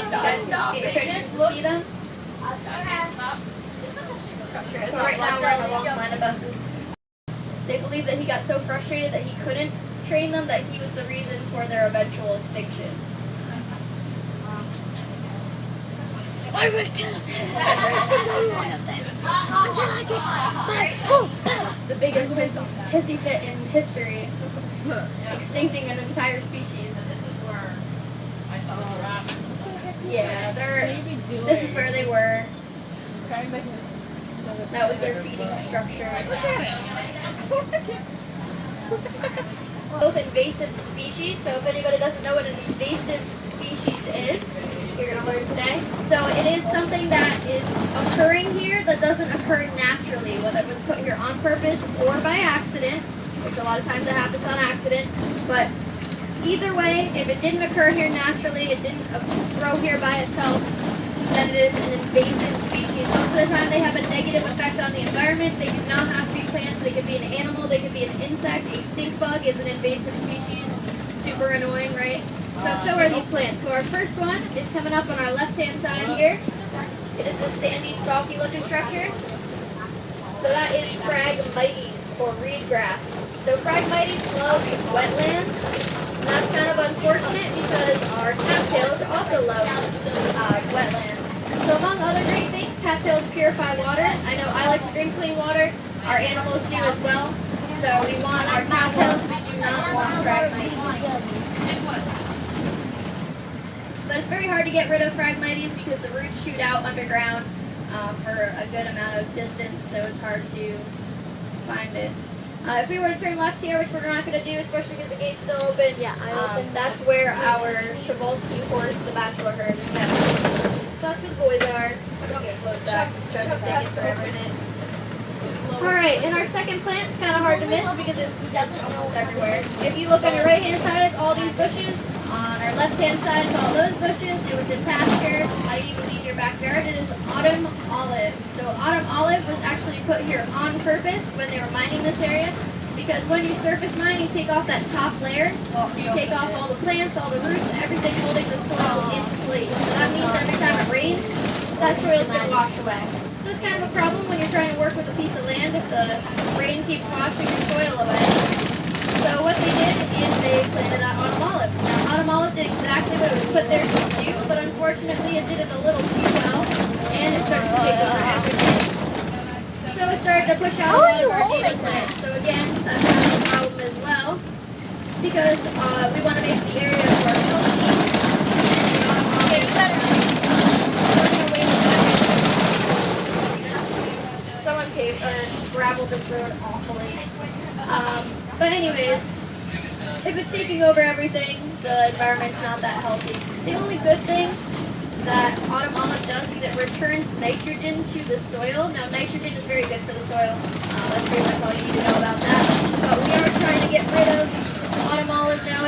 Just look. See them? So right now we're on a long line of buses. They believe that he got so frustrated that he couldn't train them that he was the reason for their eventual extinction. I will kill every single one of them until I get my full power. The biggest hissy fit in history, extincting an entire species. This is where I saw the rabbits. Yeah, this is where they were. That was their feeding structure. Both invasive species, so if anybody doesn't know what an invasive species is, you're going to learn today. So it is something that is occurring here that doesn't occur naturally, whether it was put here on purpose or by accident, which a lot of times that happens on accident, but either way, if it didn't occur here naturally, it didn't grow here by itself, then it is an invasive species. Most of the time they have a negative effect on the environment. They do not have to be plants. They could be an animal. They could be an insect. A stink bug is an invasive species. Super annoying, right? So are these plants. So our first one is coming up on our left-hand side here. It is a sandy, stalky looking structure. So that is Phragmites, or reed grass. So Phragmites love wetlands. And that's kind of unfortunate because our cattails also love wetlands. So among other great things, cattails purify water. I know I like to drink clean water. Our animals do as well. So we want our cattails, we do not want Phragmites. But it's very hard to get rid of Phragmites because the roots shoot out underground for a good amount of distance, so it's hard to find it. If we were to turn left here, which we're not going to do, especially because the gate's still open, that's where our Przewalski horse, the bachelor herd, is kept. So that's where the boys are. I'm just going to close that. This truck is taking forever. Alright, and our second plant is kind of hard to miss because it's almost everywhere. If you look on your right hand side, it's all these bushes. On our left hand side, it's all those bushes. It was in pasture. I even see in your backyard. It is autumn olive. So autumn olive was actually put here on purpose when they were mining this area. Because when you surface mine, you take off that top layer. You take off all the plants, all the roots, everything holding the soil into place. So that means every time it rains, that soil is going to wash away. So it's kind of a problem when you're trying to work with a piece of land if the rain keeps washing your soil away. So what they did is they planted that autumn olive. Now autumn olive did exactly what it was put there to do, but unfortunately it did it a little too well, and it started to take over everything. So it started to push out all of our native plants. So again, that's a problem as well, because we want to make the area more healthy. Okay, you better. Someone paved or graveled this road awfully. But anyways, if it's taking over everything, the environment's not that healthy. The only good thing that autumn olive does is it returns nitrogen to the soil. Now nitrogen is very good for the soil. That's pretty much all you need to know about that. But we are trying to get rid of autumn olive now